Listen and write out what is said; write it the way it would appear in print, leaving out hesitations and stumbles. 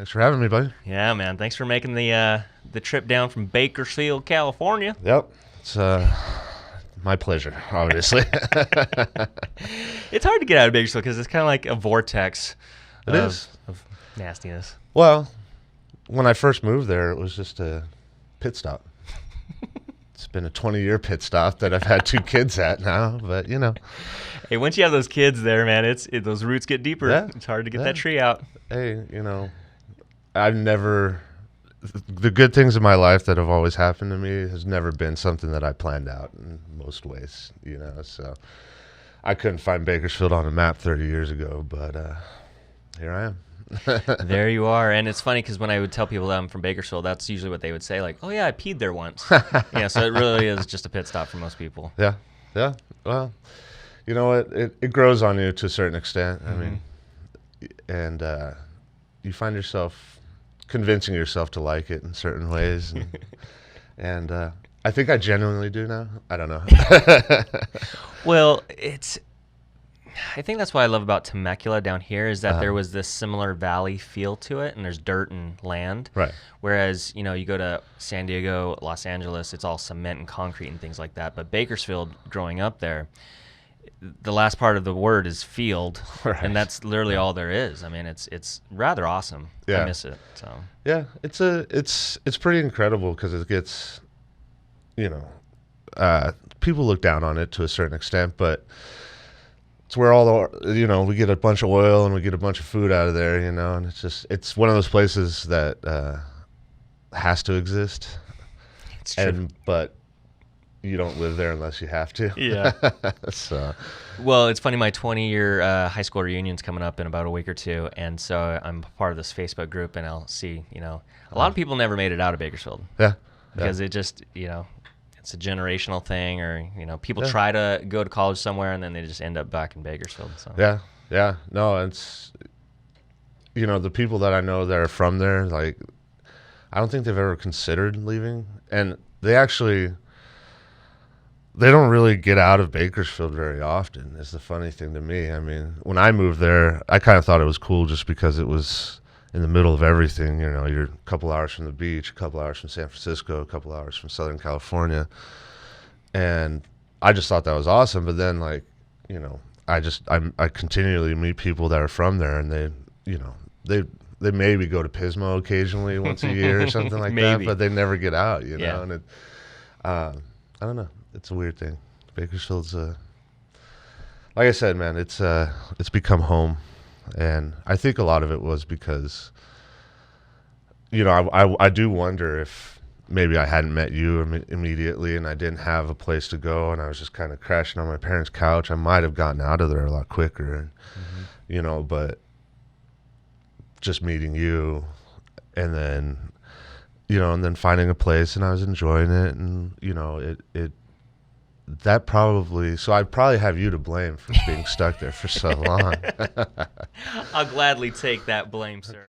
Thanks for having me, buddy. Yeah, man. Thanks for making the trip down from Bakersfield, California. Yep. It's my pleasure, obviously. It's hard to get out of Bakersfield because it's kind of like a vortex It is. of nastiness. Well, when I first moved there, it was just a pit stop. It's been a 20-year pit stop that I've had 2 kids at now, but Hey, once you have those kids there, man, those roots get deeper. Yeah. It's hard to get that tree out. Hey, the good things in my life that have always happened to me has never been something that I planned out in most ways, so I couldn't find Bakersfield on a map 30 years ago, but here I am. There you are. And it's funny because when I would tell people that I'm from Bakersfield, that's usually what they would say, like, oh, yeah, I peed there once. Yeah, so it really is just a pit stop for most people. Yeah. Well, you know what? It grows on you to a certain extent. I mean, and you find yourself convincing yourself to like it in certain ways. And I think I genuinely do now. I don't know. Well, I think that's what I love about Temecula down here is that there was this similar valley feel to it, and there's dirt and land. Right. Whereas, you go to San Diego, Los Angeles, it's all cement and concrete and things like that. But Bakersfield, growing up there, the last part of the word is field, Right. and that's literally all there is. I mean, it's rather awesome. Yeah. I miss it. So Yeah, it's pretty incredible because it gets, people look down on it to a certain extent, but it's where all the, we get a bunch of oil and we get a bunch of food out of there, and it's one of those places that has to exist. it's true. But you don't live there unless you have to. Yeah. So. Well, it's funny. My 20-year high school reunion's coming up in about a week or 2, and so I'm part of this Facebook group, and I'll see, a lot of people never made it out of Bakersfield. Yeah. Because it just, it's a generational thing, or people try to go to college somewhere and then they just end up back in Bakersfield. So Yeah. No, it's the people that I know that are from there, like, I don't think they've ever considered leaving, and they don't really get out of Bakersfield very often, is the funny thing to me. I mean, when I moved there, I kind of thought it was cool just because it was in the middle of everything. You're a couple hours from the beach, a couple hours from San Francisco, a couple hours from Southern California. And I just thought that was awesome. But then, like, I continually meet people that are from there, and they maybe go to Pismo occasionally once a year or something like that, but they never get out, Yeah. And I don't know. It's a weird thing. Bakersfield's like I said, man, it's become home, and I think a lot of it was because I do wonder if maybe I hadn't met you immediately and I didn't have a place to go and I was just kind of crashing on my parents' couch, I might have gotten out of there a lot quicker, and but just meeting you and then finding a place, and I was enjoying it, and that probably, so I probably have you to blame for being stuck there for so long. I'll gladly take that blame, sir.